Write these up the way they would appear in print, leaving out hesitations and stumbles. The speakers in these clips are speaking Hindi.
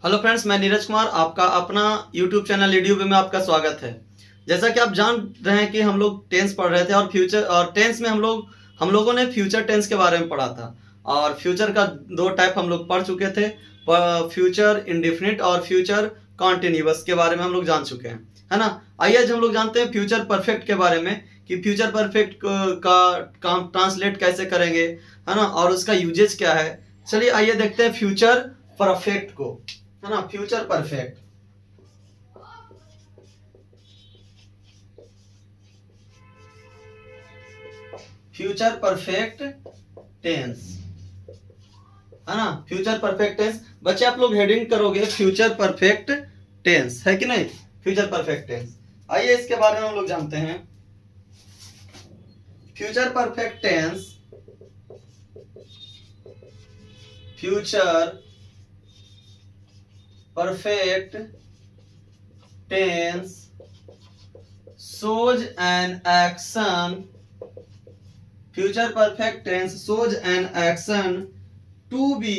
हेलो फ्रेंड्स, मैं नीरज कुमार, आपका अपना यूट्यूब चैनल यूट्यूब में आपका स्वागत है। जैसा कि आप जान रहे हैं कि हम लोग टेंस पढ़ रहे थे और फ्यूचर और टेंस में हम लोगों ने फ्यूचर टेंस के बारे में पढ़ा था। और फ्यूचर का दो टाइप हम लोग पढ़ चुके थे, फ्यूचर इंडेफिनिट और फ्यूचर कॉन्टिन्यूअस के बारे में हम लोग जान चुके हैं, है ना। आइए आज हम लोग जानते हैं फ्यूचर परफेक्ट के बारे में कि फ्यूचर परफेक्ट का काम ट्रांसलेट कैसे करेंगे, है ना, और उसका यूजेज क्या है। चलिए आइए देखते हैं फ्यूचर परफेक्ट को, है ना। Future perfect, future perfect tense, है ना। फ्यूचर परफेक्ट टेंस, बच्चे आप लोग हेडिंग करोगे फ्यूचर परफेक्ट टेंस, है कि नहीं। फ्यूचर परफेक्ट टेंस, आइए इसके बारे में हम लोग जानते हैं। Future perfect tense, future perfect tense shows an action, future perfect tense shows an action to be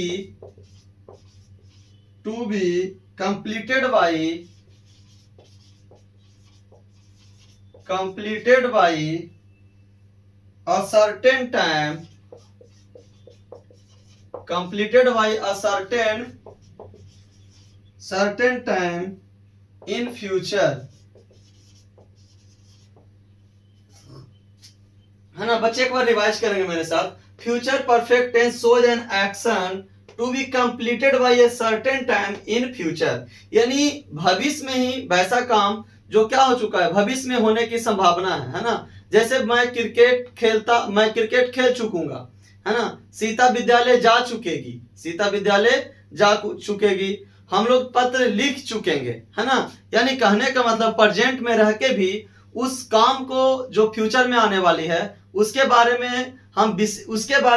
completed by a certain time, completed by a certain time in future, है ना। बच्चे एक बार रिवाइज करेंगे मेरे साथ। Future perfect tense shows an action to be completed by a certain time in future, यानी भविष्य में ही वैसा काम जो क्या हो चुका है, भविष्य में होने की संभावना है ना। जैसे मैं क्रिकेट खेल चुकूंगा, है ना। सीता विद्यालय जा चुकेगी, हम लोग पत्र लिख चुकेंगे, है ना। यानी कहने का मतलब प्रेजेंट में रह के भी उस काम को जो फ्यूचर में आने वाली है उसके बारे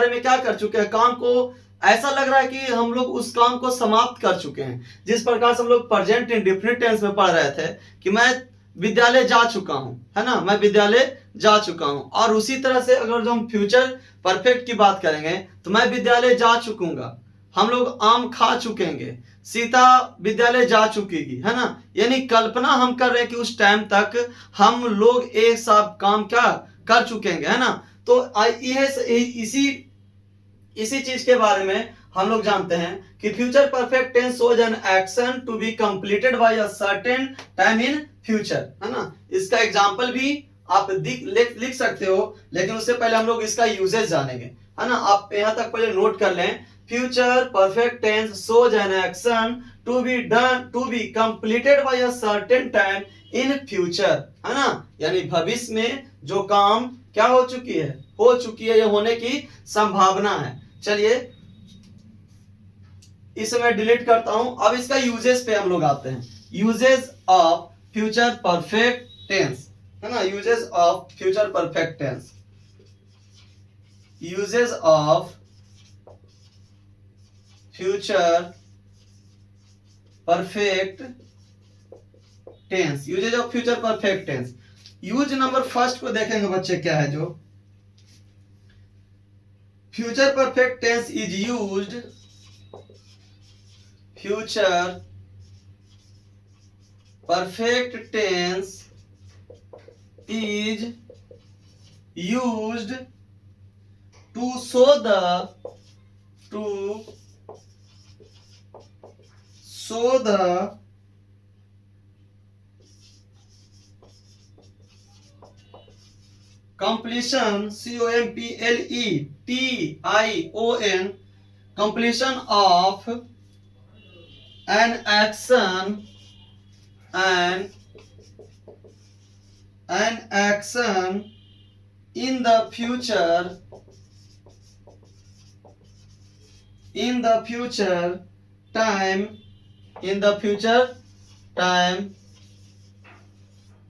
में क्या कर चुके हैं, काम को ऐसा लग रहा है कि हम लोग उस काम को समाप्त कर चुके हैं। जिस प्रकार से हम लोग प्रेजेंट इंडेफिनिट टेंस में पढ़ रहे थे कि मैं विद्यालय जा चुका हूं, है ना, मैं विद्यालय जा चुका हूं। और उसी तरह से अगर जो हम फ्यूचर परफेक्ट की बात करेंगे तो मैं विद्यालय जा चुकूंगा, हम लोग आम खा चुकेंगे, सीता विद्यालय जा चुकेगी, है ना। यानी कल्पना हम कर रहे हैं कि उस टाइम तक हम लोग एक साथ काम क्या कर चुकेंगे, है ना। तो इसी चीज के बारे में हम लोग जानते हैं कि future perfect tense shows an action to be completed by a certain time in future, है ना। इसका एग्जांपल भी आप लिख सकते हो, लेकिन उससे पहले हम लोग इसका यूजेज जानेंगे, है ना। आप यहां तक पहले नोट कर लें। Future perfect tense shows an action to be completed by a certain time in future, है ना। यानी भविष्य में जो काम क्या हो चुकी है या होने की संभावना है। चलिए इसे मैं डिलीट करता हूं। अब इसका यूजेस पे हम लोग आते हैं। Uses of future perfect tense, है ना। Uses of future perfect tense, uses of future perfect tense, uses of future perfect tense. Use number first को देखेंगे बच्चे, क्या है जो future perfect tense is used, future perfect tense is used to show the completion, completion, completion of an action in the future time,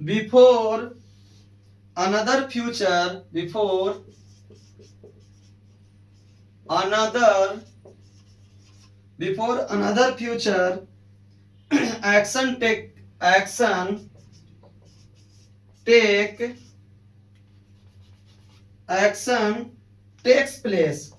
before another future action takes place,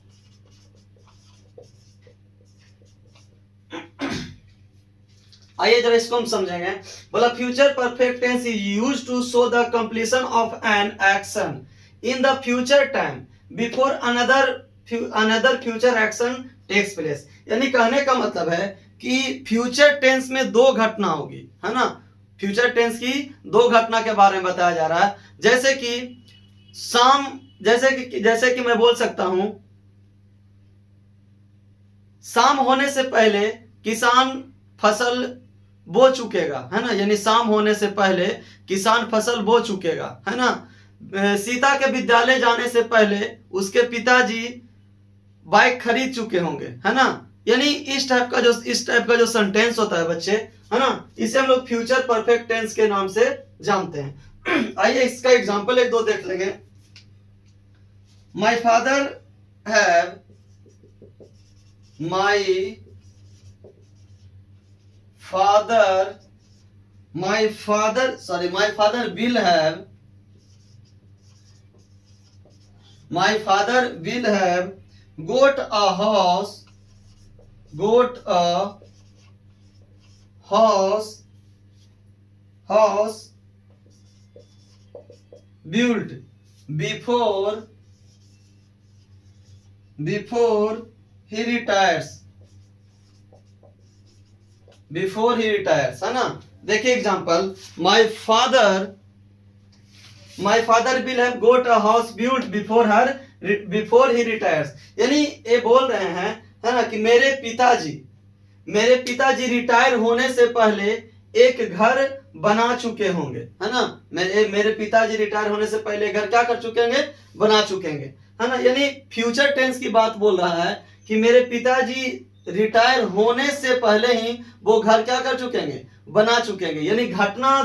आइए जरा इसको हम समझेंगे। बोला future perfect tense is used to show the completion of an action in the future time before another future action takes place. यानी कहने का मतलब है कि फ्यूचर टेंस में दो घटना होगी, है ना। फ्यूचर टेंस की दो घटना के बारे में बताया जा रहा है। जैसे कि मैं बोल सकता हूं, शाम होने से पहले किसान फसल बो चुकेगा, है ना। यानी शाम होने से पहले किसान फसल बो चुकेगा, है ना। सीता के विद्यालय जाने से पहले उसके पिताजी बाइक खरीद चुके होंगे, है ना। यानी इस टाइप का जो सेंटेंस होता है बच्चे, है ना, इसे हम लोग फ्यूचर परफेक्ट टेंस के नाम से जानते हैं। आइए इसका एग्जांपल एक दो देख लेंगे। My father have my father will have got a house built before he retires, है ना। देखिए example, my father will have got a house built before he retires. यानी ये बोल रहे हैं, है ना, कि मेरे पिताजी रिटायर होने से पहले एक घर बना चुके होंगे, है ना। मेरे पिताजी रिटायर होने से पहले घर क्या कर चुके होंगे, बना चुकेंगे, है ना। यानी फ्यूचर टेंस की बात बोल रहा है कि मेरे पिताजी रिटायर होने से पहले ही वो घर क्या कर चुकेंगे, बना चुकेंगे। यानी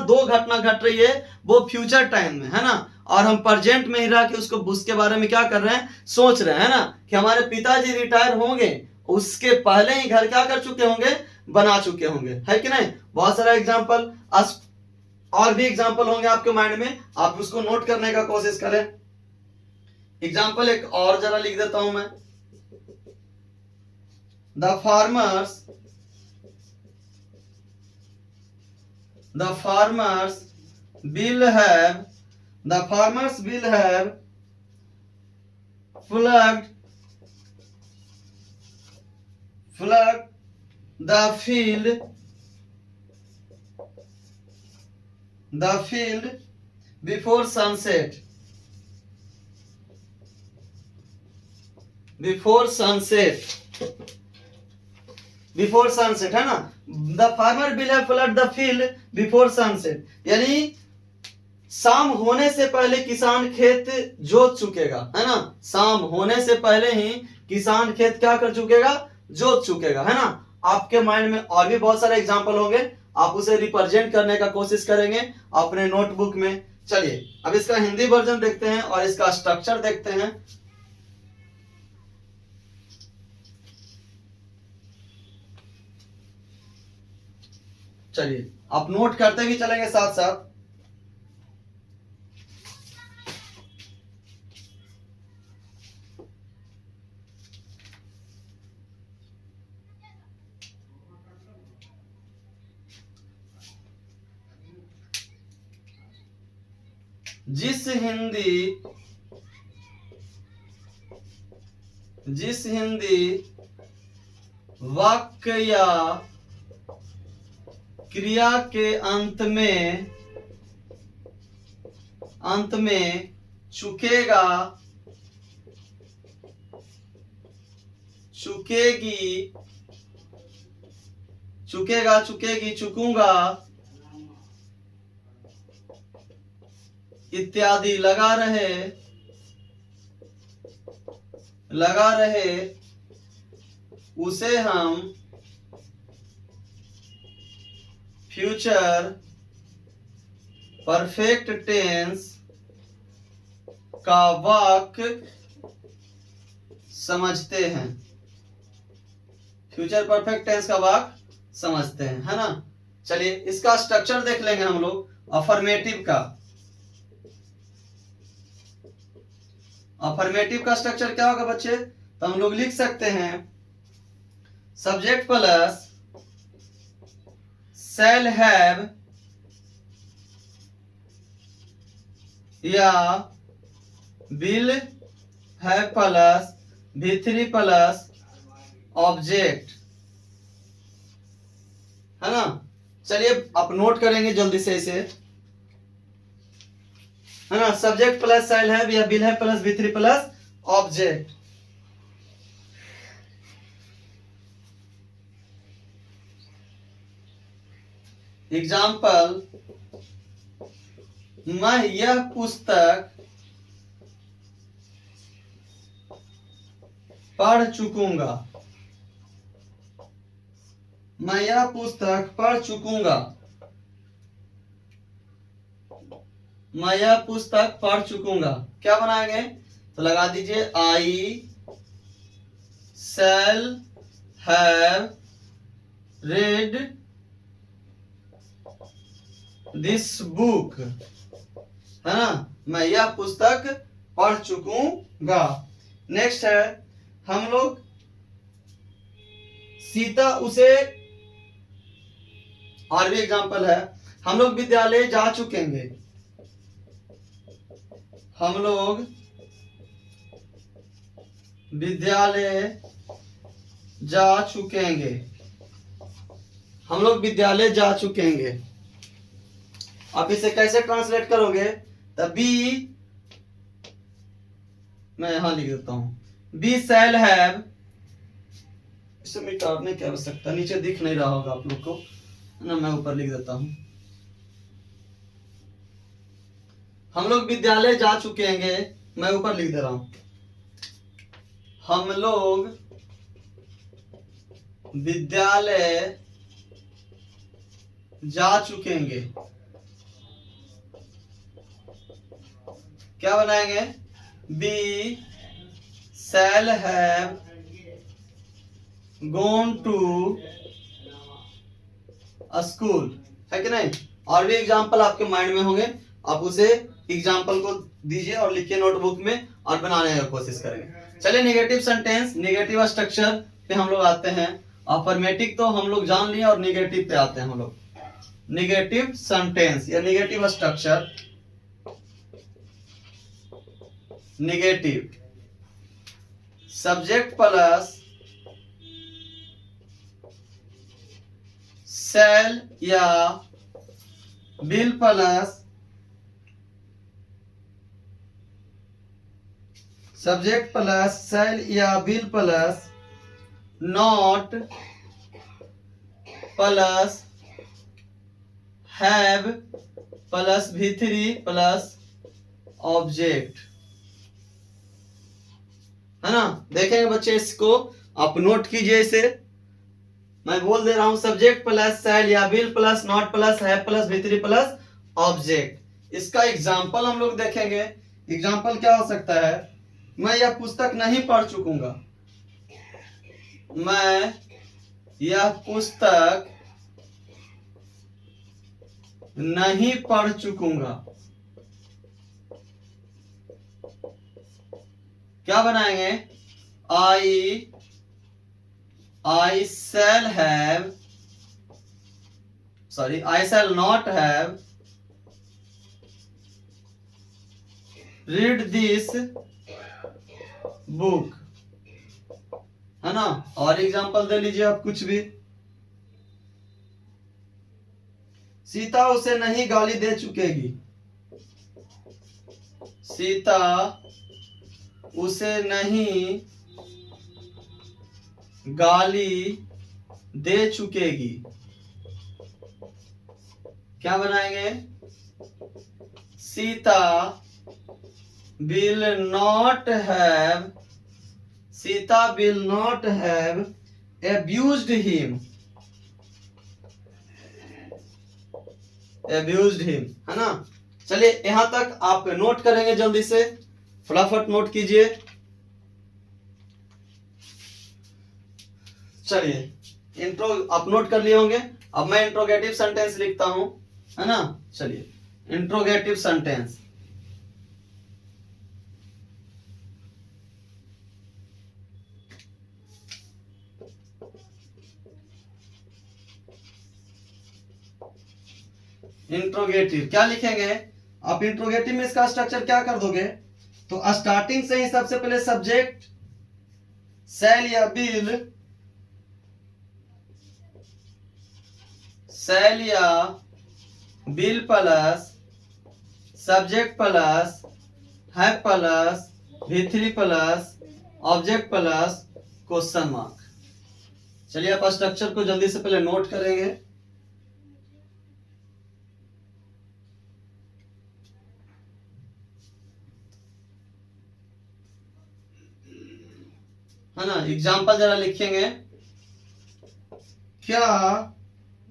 दो घटना घट रही है वो फ्यूचर टाइम में, है ना। और हम प्रेजेंट में ही रह के उसके बारे में क्या कर रहे हैं, सोच रहे हैं, है ना, कि हमारे पिताजी रिटायर होंगे, उसके पहले ही घर क्या कर चुके होंगे, बना चुके होंगे, है कि नहीं। बहुत सारा एग्जाम्पल, और भी एग्जाम्पल होंगे आपके माइंड में, आप उसको नोट करने का कोशिश करें। एग्जाम्पल एक और जरा लिख देता हूं मैं। The farmers will have plugged the field before sunset, है ना। The farmer will have flood the field before sunset, यानी शाम होने से पहले किसान खेत जोत चुकेगा, है ना। शाम होने से पहले ही किसान खेत क्या कर चुकेगा, जोत चुकेगा, है ना। आपके माइंड में और भी बहुत सारे एग्जांपल होंगे, आप उसे रिप्रेजेंट करने का कोशिश करेंगे अपने नोटबुक में। चलिए अब इसका हिंदी वर्जन देखते हैं और इसका स्ट्रक्चर देखते हैं। चलिए आप नोट करते भी चलेंगे साथ साथ। जिस हिंदी वाक्य या क्रिया के अंत में चुकेगा, चुकेगी, चुकूंगा इत्यादि लगा रहे उसे हम फ्यूचर परफेक्ट टेंस का वाक्य समझते हैं। फ्यूचर परफेक्ट टेंस का वाक्य समझते हैं, है ना। चलिए इसका स्ट्रक्चर देख लेंगे हम लोग। अफर्मेटिव का स्ट्रक्चर क्या होगा बच्चे, तो हम लोग लिख सकते हैं सब्जेक्ट प्लस shall have या will have plus V3 plus object, है ना। चलिए आप नोट करेंगे जल्दी से इसे, है ना। सब्जेक्ट प्लस shall have या will have plus V3 plus object. Example, मैं यह पुस्तक पढ़ चुकूंगा, मैं यह पुस्तक पढ़ चुकूंगा, मैं यह पुस्तक पढ़ चुकूंगा। क्या बनाएंगे, तो लगा दीजिए I shall have read this book, है ना। मैं यह पुस्तक पढ़ चुकूंगा। नेक्स्ट है, हम लोग सीता उसे, और भी एग्जांपल है, हम लोग विद्यालय जा चुकेंगे, हम लोग विद्यालय जा चुकेंगे, हम लोग विद्यालय जा चुकेंगे। आप इसे कैसे ट्रांसलेट करोगे, द बी, मैं यहां लिख देता हूं, बी शैल हैव, इसे मिटाने की आवश्यकता, नीचे दिख नहीं रहा होगा आप लोग को, है ना, मैं ऊपर लिख देता हूं। हम लोग विद्यालय जा चुकेंगे, मैं ऊपर लिख दे रहा हूं, हम लोग विद्यालय जा चुकेंगे। क्या बनाएंगे, we shall have gone to school, है कि नहीं। और भी एग्जाम्पल आपके माइंड में होंगे, आप उसे एग्जाम्पल को दीजिए और लिखिए नोटबुक में और बनाने की कोशिश करेंगे। चलिए निगेटिव सेंटेंस, निगेटिव स्ट्रक्चर पे हम लोग आते हैं। अफर्मेटिव तो हम लोग जान लिए और निगेटिव पे आते हैं हम लोग। निगेटिव सेंटेंस या negative structure, negative, subject plus shall या will plus subject plus shall या will plus not plus have plus V3 plus object, है ना। देखेंगे बच्चे, इसको आप नोट कीजिए। इसे मैं बोल दे रहा हूं, सब्जेक्ट प्लस शैल या will plus not plus have plus V3 plus object. इसका एग्जांपल हम लोग देखेंगे। एग्जांपल क्या हो सकता है, मैं यह पुस्तक नहीं पढ़ चुकूंगा, मैं यह पुस्तक नहीं पढ़ चुकूंगा। क्या बनाएंगे, I shall have, sorry, I shall not have read this book, है ना। और एग्जांपल दे लीजिए आप कुछ भी। सीता उसे नहीं गाली दे चुकेगी, सीता उसे नहीं गाली दे चुकेगी। क्या बनाएंगे, Sita will not have, Sita will not have abused him, abused him, है ना। चलिए यहां तक आप नोट करेंगे, जल्दी से फटाफट नोट कीजिए। चलिए इंट्रो आप नोट कर लिए होंगे। अब मैं इंट्रोगेटिव सेंटेंस लिखता हूं, है ना। चलिए इंट्रोगेटिव सेंटेंस, इंट्रोगेटिव क्या लिखेंगे आप? इंट्रोगेटिव में इसका स्ट्रक्चर क्या कर दोगे? तो स्टार्टिंग से ही सबसे पहले सब्जेक्ट सेल या बिल, सेल या बिल प्लस सब्जेक्ट प्लस है plus V3 plus object plus question mark. चलिए आप स्ट्रक्चर को जल्दी से पहले नोट करेंगे। है ना, एग्जाम्पल जरा लिखेंगे। क्या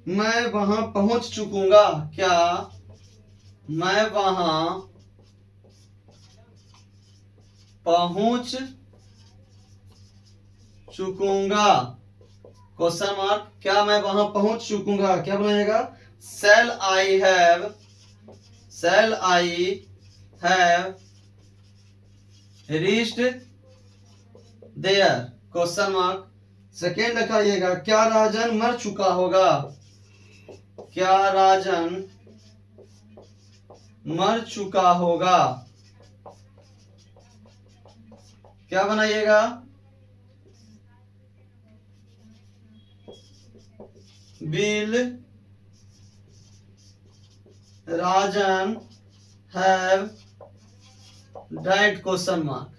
मैं वहां पहुंच चुकूंगा? क्या मैं वहां पहुंच चुकूंगा? Question mark. क्या मैं वहां पहुंच चुकूंगा? क्या बनाएगा? Shall I have, shall I have reached there? Question mark. Second लिखाइएगा, क्या राजन मर चुका होगा? क्या राजन मर चुका होगा? क्या बनाइएगा? Will Rajan have died? Question mark,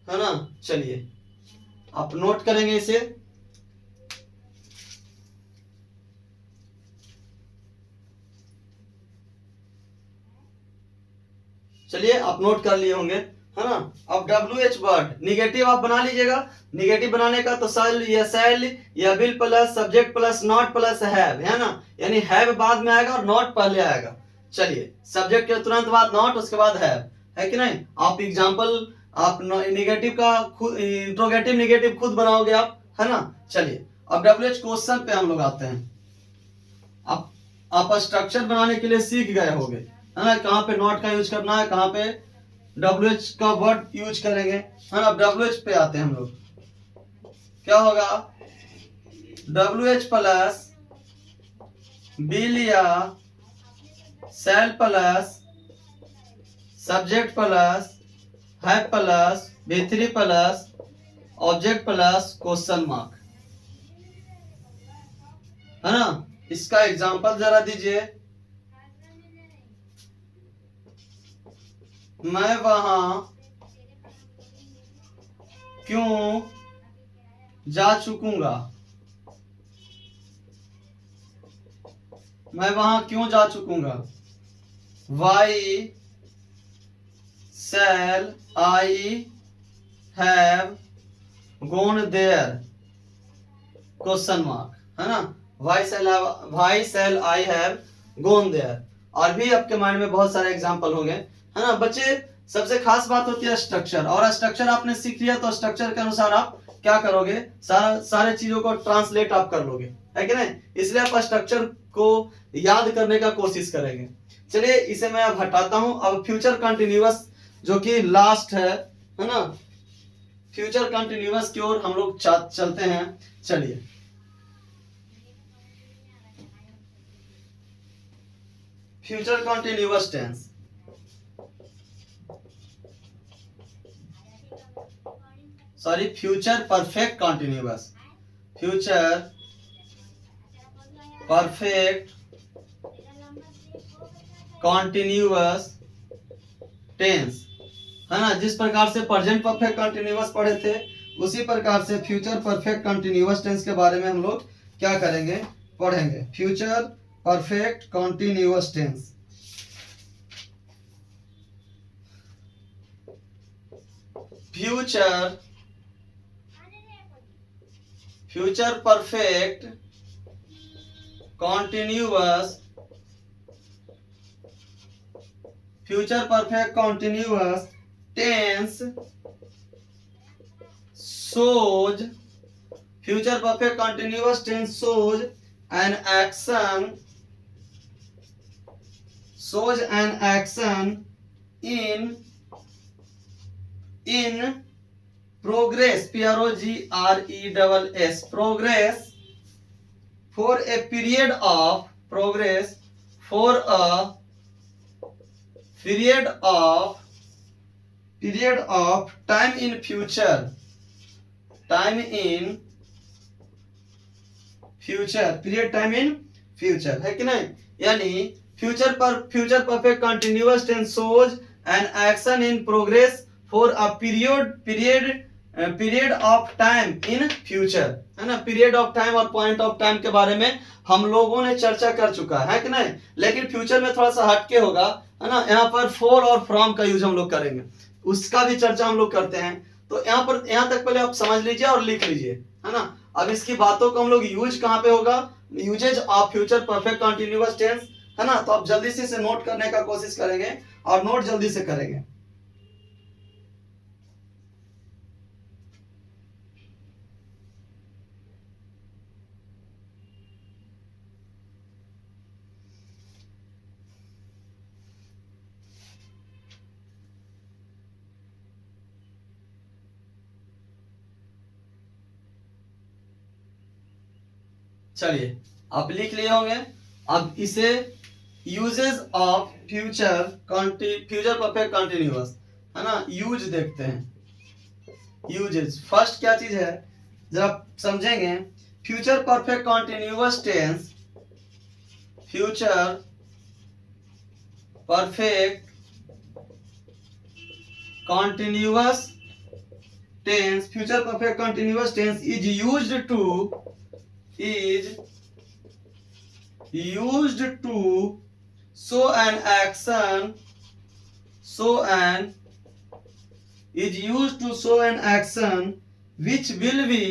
है ना। चलिए आप नोट करेंगे इसे। चलिए आप नोट कर लिए होंगे, है ना। अब WH वर्ड निगेटिव आप बना लीजिएगा। निगेटिव बनाने का तो सेल या will plus subject plus not plus have, है ना, यानी हैव बाद में आएगा और नॉट पहले आएगा। चलिए सब्जेक्ट के तुरंत बाद नॉट, उसके बाद है कि नहीं। आप एग्जांपल आप निगेटिव का खुद इंट्रोगेटिव निगेटिव खुद बनाओगे आप, है ना। चलिए अब WH क्वेश्चन पे हम लोग आते हैं। आप स्ट्रक्चर बनाने के लिए सीख गए होंगे, है ना, कहाँ पे नॉट का यूज करना है, कहाँ पे WH का वर्ड यूज करेंगे, है ना। WH पे आते हैं हम लोग। क्या होगा? WH प्लस बिल या सेल प्लस सब्जेक्ट प्लस है plus V3 plus object plus question mark, है ना। इसका एग्जांपल जरा दीजिए। मैं वहां क्यों जा चुकूंगा? मैं वहां क्यों जा चुकूंगा? Why shall I have gone there? Question mark, है ना। Why shall I have gone there? और भी आपके माइंड में बहुत सारे एग्जाम्पल होंगे, है ना। बच्चे सबसे खास बात होती है स्ट्रक्चर, और स्ट्रक्चर आपने सीख लिया तो स्ट्रक्चर के अनुसार आप क्या करोगे? सारे चीजों को ट्रांसलेट आप कर लोगे, है कि नहीं। इसलिए आप स्ट्रक्चर को याद करने का कोशिश करेंगे। चलिए इसे मैं अब हटाता हूं। अब फ्यूचर कंटिन्यूअस जो कि लास्ट है ना, फ्यूचर कंटिन्यूअस की ओर हम लोग चलते हैं। चलिए future continuous tense, sorry future perfect continuous, future perfect continuous tense, है ना। जिस प्रकार से प्रेजेंट परफेक्ट कंटिन्यूअस पढ़े थे, उसी प्रकार से फ्यूचर परफेक्ट कंटिन्यूअस टेंस के बारे में हम लोग क्या करेंगे? पढ़ेंगे। Future perfect continuous tense. Future perfect continuous, future perfect continuous tense shows, future perfect continuous tense shows an action, shows an action in progress, progress, progress for a period of progress for a period of time in future, period time in future, है कि नहीं? यानी future perfect continuous tense shows an action in progress for a period of time in future, है ना? पीरियड ऑफ टाइम और पॉइंट ऑफ टाइम के बारे में हम लोगों ने चर्चा कर चुका है कि नहीं? लेकिन फ्यूचर में थोड़ा सा हटके होगा, है ना? यहाँ पर फॉर और फ्रॉम का यूज हम लोग करेंगे, उसका भी चर्चा हम लोग करते हैं। तो यहाँ तक पहले आप समझ लीजिए और लिख लीजिए, है ना? अब इसकी बातों को हम लोग यूज कहाँ पे होगा? Uses of future perfect continuous tense, है ना? तो आप जल्दी से इसे नोट करने का कोशिश करेंगे और नोट जल्दी से करेंगे। चलिए, आप लिख लिए होंगे। अब इसे uses of future perfect continuous, है ना? यूज देखते हैं। यूजेस फर्स्ट क्या चीज है जरा समझेंगे। Future perfect continuous tense, future perfect continuous tense, future perfect continuous tense is used to show an action which will be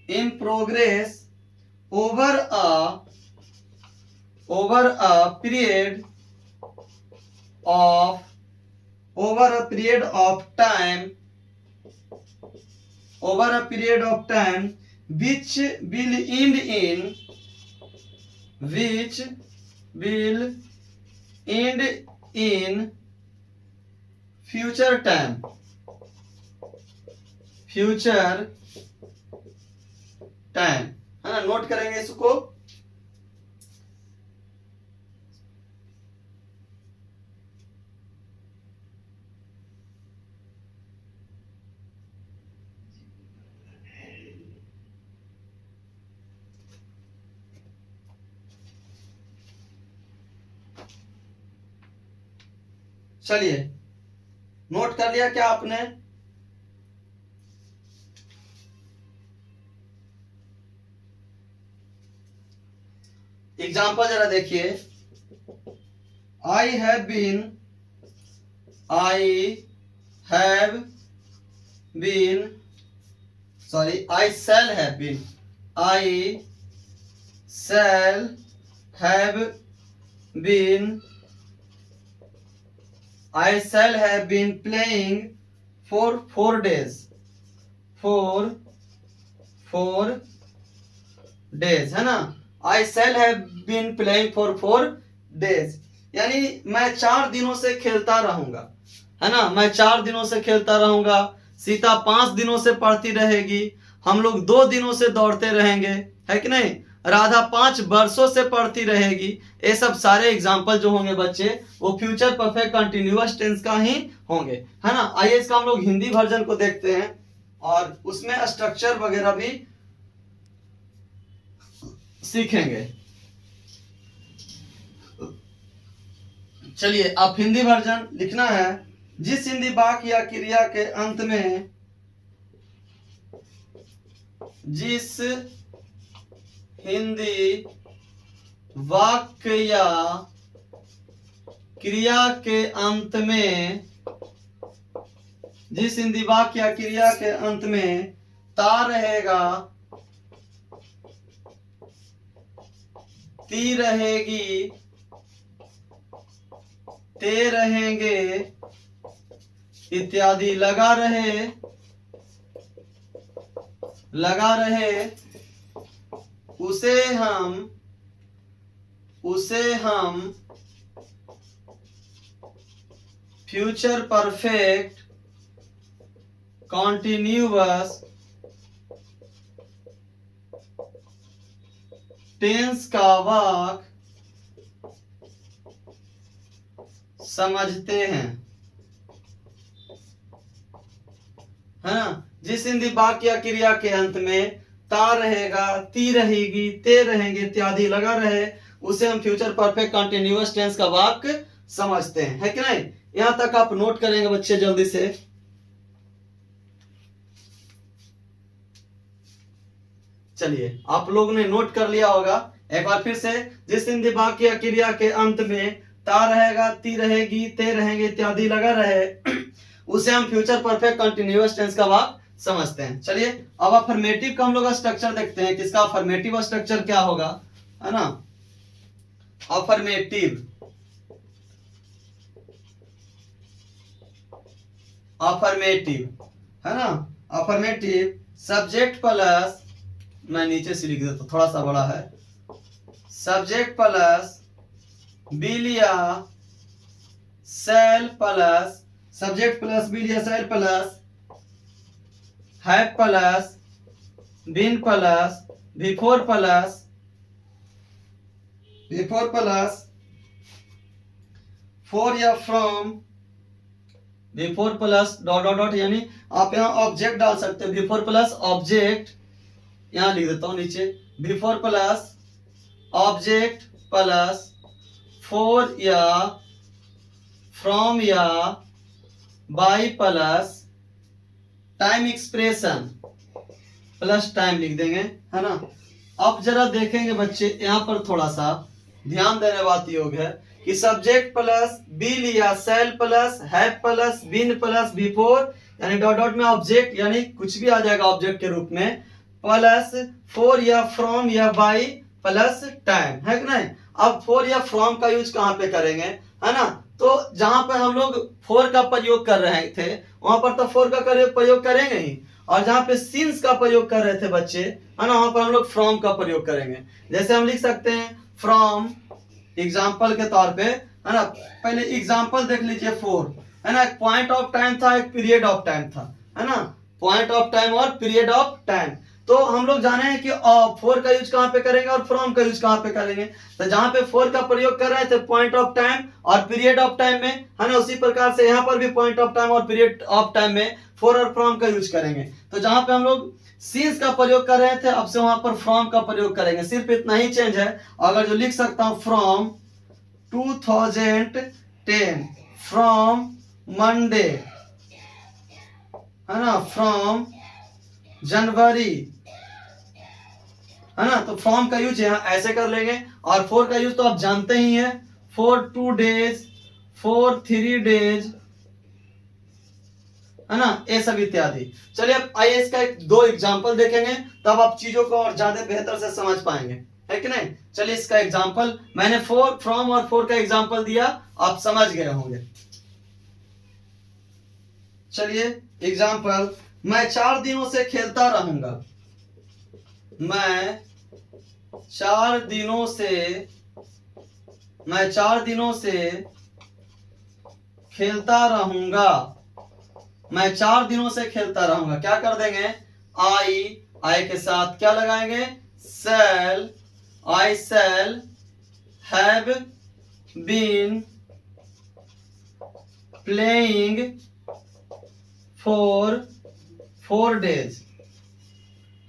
in progress over a period of time which will end in future time, है ना? नोट करेंगे इसको। चलिए, नोट कर लिया क्या आपने? एग्जाम्पल जरा देखिए। I have been, sorry, I shall have been playing for 4 days, है ना? I shall have been playing for 4 days, यानी मैं 4 दिनों से खेलता रहूंगा, है ना? मैं 4 दिनों से खेलता रहूंगा। सीता 5 दिनों से पढ़ती रहेगी। हम लोग 2 दिनों से दौड़ते रहेंगे, है कि नहीं? राधा 5 वर्षों से पढ़ती रहेगी। ये सब सारे एग्जाम्पल जो होंगे बच्चे, वो फ्यूचर परफेक्ट कंटिन्यूअस टेंस का ही होंगे, है ना? आइए इसका हम लोग हिंदी वर्जन को देखते हैं और उसमें स्ट्रक्चर वगैरह भी सीखेंगे। चलिए, अब हिंदी वर्जन लिखना है। जिस हिंदी वाक्य या क्रिया के अंत में, जिस हिंदी वाक्य या क्रिया के अंत में, जिस हिंदी वाक्य या क्रिया के अंत में ता रहेगा, ती रहेगी, ते रहेंगे इत्यादि लगा रहे, उसे हम फ्यूचर परफेक्ट कॉन्टिन्यूअस टेंस का वाक्य समझते हैं, है ना। जिस हिंदी वाक्य या क्रिया के अंत में ता रहेगा, ती रहेगी, ते रहेंगे इत्यादि लगा रहे, उसे हम फ्यूचर परफेक्ट कंटिन्यूअस टेंस का वाक्य समझते हैं, है कि नहीं। यहां तक आप नोट करेंगे बच्चे जल्दी से। चलिए, आप लोगों ने नोट कर लिया होगा। एक बार फिर से, जिस हिंदी वाक्य या क्रिया के अंत में ता रहेगा, ती रहेगी, ते रहेंगे इत्यादि लगा रहे, उसे हम फ्यूचर परफेक्ट कंटिन्यूअस टेंस का वाक्य समझते हैं। चलिए, अब अफर्मेटिव का हम लोग स्ट्रक्चर देखते हैं, किसका अफर्मेटिव स्ट्रक्चर क्या होगा, है ना। अफर्मेटिव है ना। अफर्मेटिव सब्जेक्ट प्लस, मैं नीचे से लिख देता, थोड़ा सा बड़ा है, सब्जेक्ट प्लस विल या shall plus, subject plus will या shall plus have plus been plus before plus for या from, before plus dot dot dot, यानी आप यहाँ ऑब्जेक्ट डाल सकते हैं, बिफोर प्लस ऑब्जेक्ट, यहाँ लिख देता हूं नीचे, before plus object plus for या फ्रॉम या by plus time expression plus time लिख देंगे, है ना। अब जरा देखेंगे बच्चे, यहाँ पर थोड़ा सा ध्यान देने बात योग है कि सब्जेक्ट प्लस विल या shall plus have plus been plus before, यानी डॉट डॉट में ऑब्जेक्ट, यानी कुछ भी आ जाएगा ऑब्जेक्ट के रूप में, प्लस फॉर या फ्रॉम या बाय प्लस टाइम, है कि नहीं। अब फॉर या फ्रॉम का यूज कहाँ पे करेंगे, है ना। तो जहां पर हम लोग फॉर का प्रयोग कर रहे थे, वहां पर तो फॉर का प्रयोग करेंगे ही, और जहां पे सिंस का प्रयोग कर रहे थे बच्चे, है ना, वहां पर हम लोग फ्रॉम का प्रयोग करेंगे। जैसे हम लिख सकते हैं फ्रॉम, एग्जाम्पल के तौर पे, है ना। पहले एग्जाम्पल देख लीजिए, फोर, है ना, एक पॉइंट ऑफ टाइम था, एक पीरियड ऑफ टाइम था, है ना, पॉइंट ऑफ टाइम और पीरियड ऑफ टाइम। तो हम लोग जाने हैं कि फोर का यूज कहां पे करेंगे और फ्रॉम का यूज कहां पे करेंगे। तो जहां पे फोर का प्रयोग कर रहे थे पॉइंट ऑफ टाइम और पीरियड ऑफ टाइम में, है ना, उसी प्रकार से यहाँ पर भी पॉइंट ऑफ टाइम और पीरियड ऑफ टाइम में फोर और फ्रॉम का यूज करेंगे। तो जहां पे हम लोग सिंस का प्रयोग कर रहे थे, अब से वहां पर फ्रॉम का प्रयोग करेंगे, सिर्फ इतना ही चेंज है। अगर जो लिख सकता हूं फ्रॉम 2010, फ्रॉम मंडे, है ना, फ्रॉम जनवरी, है ना, तो फ्रॉम का यूज यहाँ ऐसे कर लेंगे। और फोर का यूज तो आप जानते ही हैं, फॉर 2 days, फॉर 3 days, है ना, ये सब इत्यादि। चलिए, अब आइए इसका दो एग्जांपल देखेंगे, तब आप चीजों को और ज्यादा बेहतर से समझ पाएंगे, है कि नहीं। चलिए, इसका एग्जांपल मैंने फॉर, फ्रॉम और फॉर का एग्जांपल दिया, आप समझ गए होंगे। चलिए, एग्जांपल, मैं 4 दिनों से खेलता रहूंगा, मैं 4 दिनों से खेलता रहूंगा, मैं 4 दिनों से खेलता रहूंगा। क्या कर देंगे, आई के साथ क्या लगाएंगे, shall, I shall have been playing for 4 days,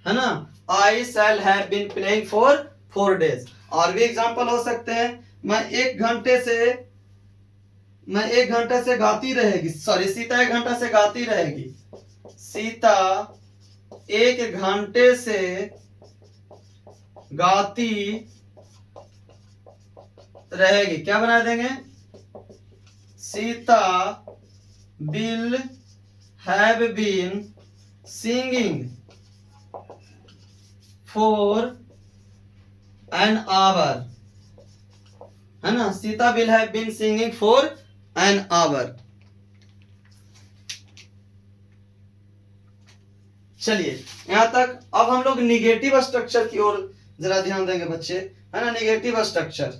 है ना, I shall have been playing for 4 days। और भी एग्जांपल हो सकते हैं, मैं 1 घंटे से गाती रहेगी, सॉरी, सीता 1 घंटा से गाती रहेगी, सीता 1 घंटे से गाती रहेगी। क्या बना देंगे, Sita will have been singing for an hour, है ना, Sita will have been singing for an hour. चलिए, यहां तक। अब हम लोग निगेटिव स्ट्रक्चर की ओर जरा ध्यान देंगे बच्चे, है ना, negative structure.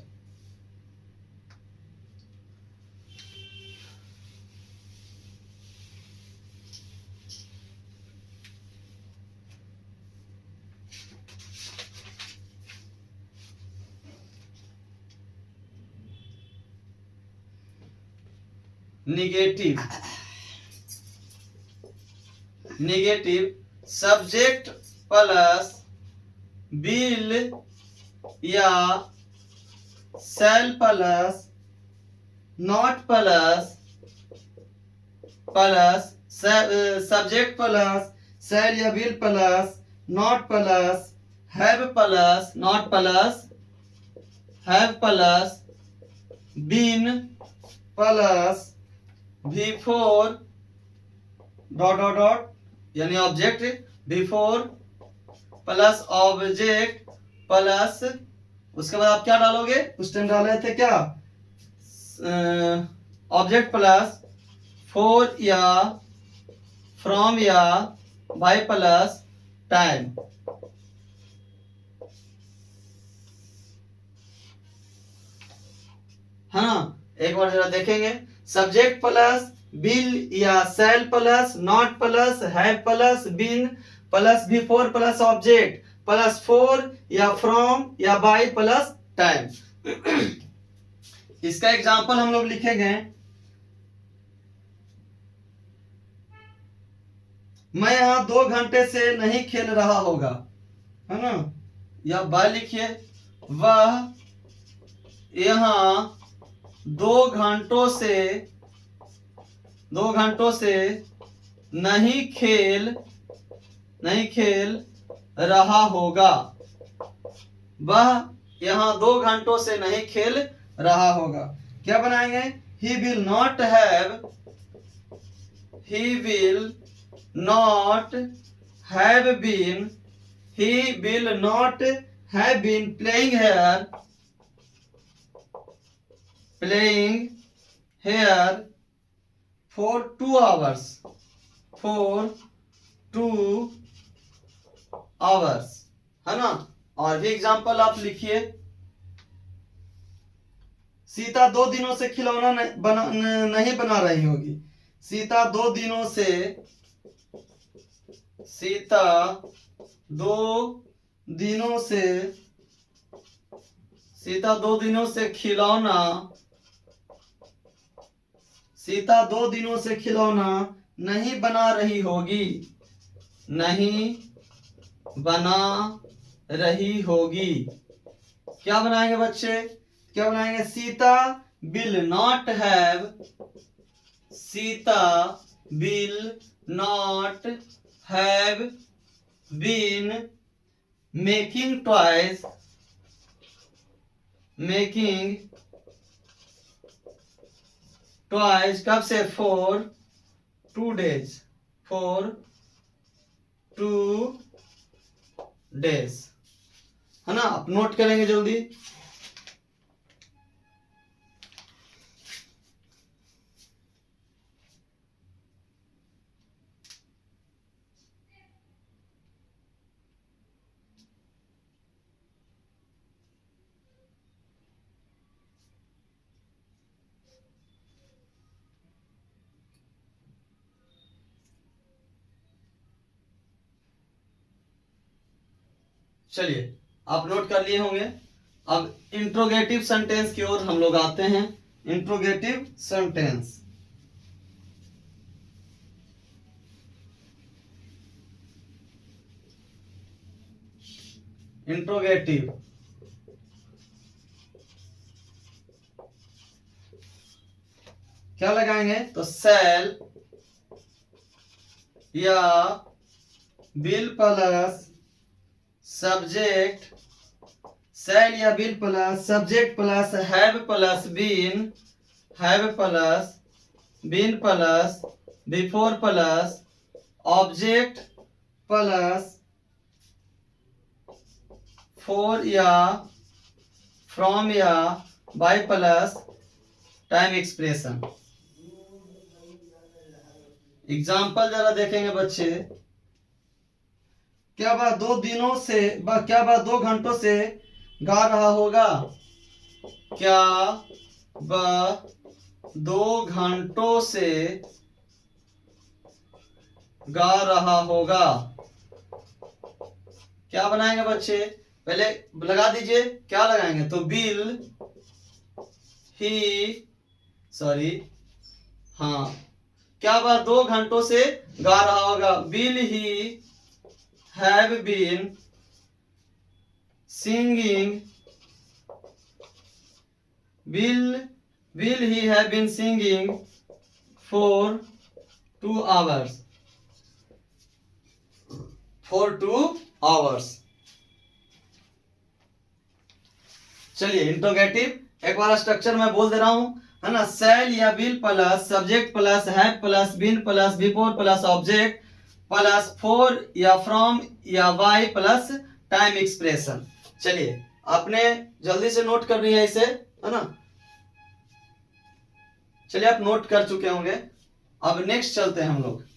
Negative subject plus will या shall plus not plus subject plus shall या will plus not plus have plus not plus have plus been plus before dot dot dot यानी object before plus object plus उसके बाद आप क्या डालोगे, उस टाइम डाले थे क्या ऑब्जेक्ट प्लस फॉर या फ्रॉम या बाय प्लस टाइम। हाँ एक बार जरा देखेंगे, सब्जेक्ट प्लस बिल या shall plus not plus have plus been plus before plus object plus for या फ्रॉम या बाय प्लस टाइम। इसका एग्जांपल हम लोग लिखेंगे, मैं यहां 2 घंटे से नहीं खेल रहा होगा, है ना, या बाय लिखिए, वह यहां 2 घंटों से नहीं खेल रहा होगा, वह यहां 2 घंटों से नहीं खेल रहा होगा। क्या बनाएंगे, he will not have been playing here for 2 hours, है ना। और भी एग्जांपल आप लिखिए, सीता 2 दिनों से खिलौना नहीं बना रही होगी, सीता 2 दिनों से खिलौना नहीं बना रही होगी। क्या बनाएंगे बच्चे, क्या बनाएंगे, Sita will not have been making toys कब से, for 2 days, है ना। आप नोट करेंगे जल्दी। चलिए आप नोट कर लिए होंगे। अब इंट्रोगेटिव सेंटेंस की ओर हम लोग आते हैं। इंट्रोगेटिव सेंटेंस, इंट्रोगेटिव क्या लगाएंगे, तो सेल या बिल प्लस सब्जेक्ट, सेल या will plus subject plus have plus been plus before plus object plus for या फ्रॉम या by plus time expression. Example जरा देखेंगे बच्चे, क्या वह 2 घंटों से गा रहा होगा, क्या वह 2 घंटों से गा रहा होगा। क्या बनाएंगे बच्चे, पहले लगा दीजिए, क्या लगाएंगे, तो हाँ, क्या वह 2 घंटों से गा रहा होगा? Will he have been singing, will he have been singing for 2 hours? For 2 hours. चलिए इंट्रोगेटिव एक बार स्ट्रक्चर मैं बोल दे रहा हूं, है ना। शैल या will plus subject plus have plus been plus before plus object plus for या फ्रॉम या बाय प्लस टाइम एक्सप्रेशन। चलिए आपने जल्दी से नोट करनी है इसे, है ना। चलिए आप नोट कर चुके होंगे। अब नेक्स्ट चलते हैं हम लोग।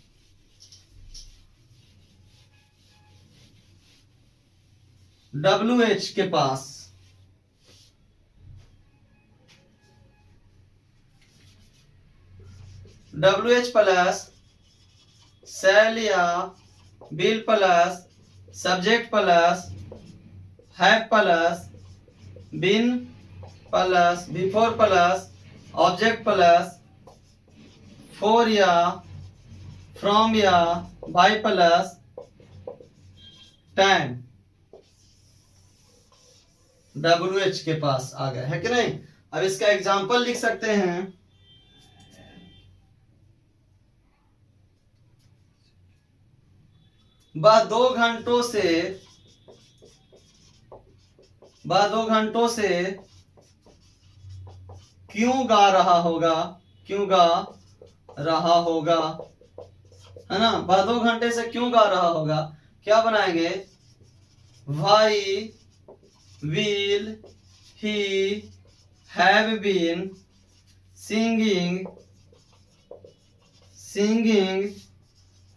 WH के पास WH प्लस शैल या will plus subject plus have plus been plus before plus object plus for या फ्रॉम या बाय प्लस टाइम WH के पास आ गया है कि नहीं। अब इसका एग्जांपल लिख सकते हैं। वह 2 घंटों से क्यों गा रहा होगा? क्यों गा रहा होगा, है ना। वह 2 घंटे से क्यों गा रहा होगा? क्या बनाएंगे? Why will he have been singing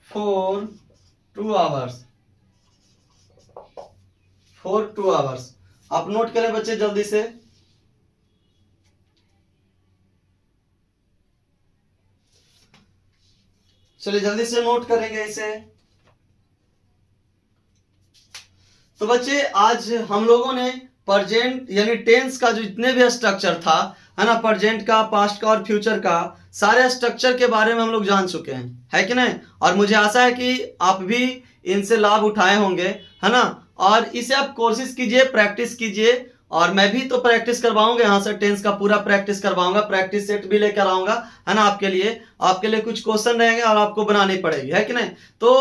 for 2 hours? For 2 hours। आप नोट करें बच्चे जल्दी से। चलिए जल्दी से नोट करेंगे इसे। तो बच्चे आज हम लोगों ने प्रेजेंट यानी टेंस का जो जितने भी स्ट्रक्चर था, है ना, प्रेजेंट का, पास्ट का और फ्यूचर का, सारे स्ट्रक्चर के बारे में हम लोग जान चुके हैं, है कि नहीं। और मुझे आशा है कि आप भी इनसे लाभ उठाए होंगे, है ना। और इसे आप कोशिश कीजिए, प्रैक्टिस कीजिए। और मैं भी तो प्रैक्टिस करवाऊंगा, यहाँ से टेंस का पूरा प्रैक्टिस करवाऊंगा, प्रैक्टिस सेट भी लेकर आऊंगा, है ना। आपके लिए कुछ क्वेश्चन रहेंगे और आपको बनानी पड़ेगी, है कि नहीं। तो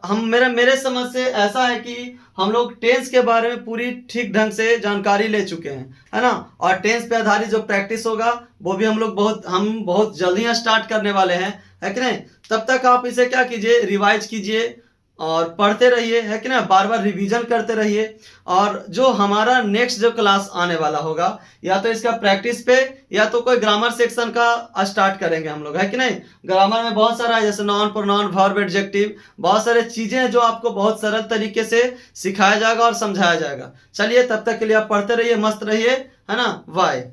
हम मेरे समझ से ऐसा है कि हम लोग टेंस के बारे में पूरी ठीक ढंग से जानकारी ले चुके हैं, है ना। और टेंस पे आधारित जो प्रैक्टिस होगा वो भी हम बहुत जल्दी यहाँ स्टार्ट करने वाले हैं, है कि नहीं। तब तक आप इसे क्या कीजिए, रिवाइज कीजिए और पढ़ते रहिए, है कि ना। बार बार रिवीजन करते रहिए। और जो हमारा नेक्स्ट जो क्लास आने वाला होगा, या तो इसका प्रैक्टिस पे या तो कोई ग्रामर सेक्शन का स्टार्ट करेंगे हम लोग, है कि नहीं। ग्रामर में बहुत सारा है, जैसे नाउन, प्रोनाउन, वर्ब, एडजेक्टिव, बहुत सारे चीजें हैं जो आपको बहुत सरल तरीके से सिखाया जाएगा और समझाया जाएगा। चलिए तब तक के लिए आप पढ़ते रहिए, मस्त रहिए, है ना। बाय।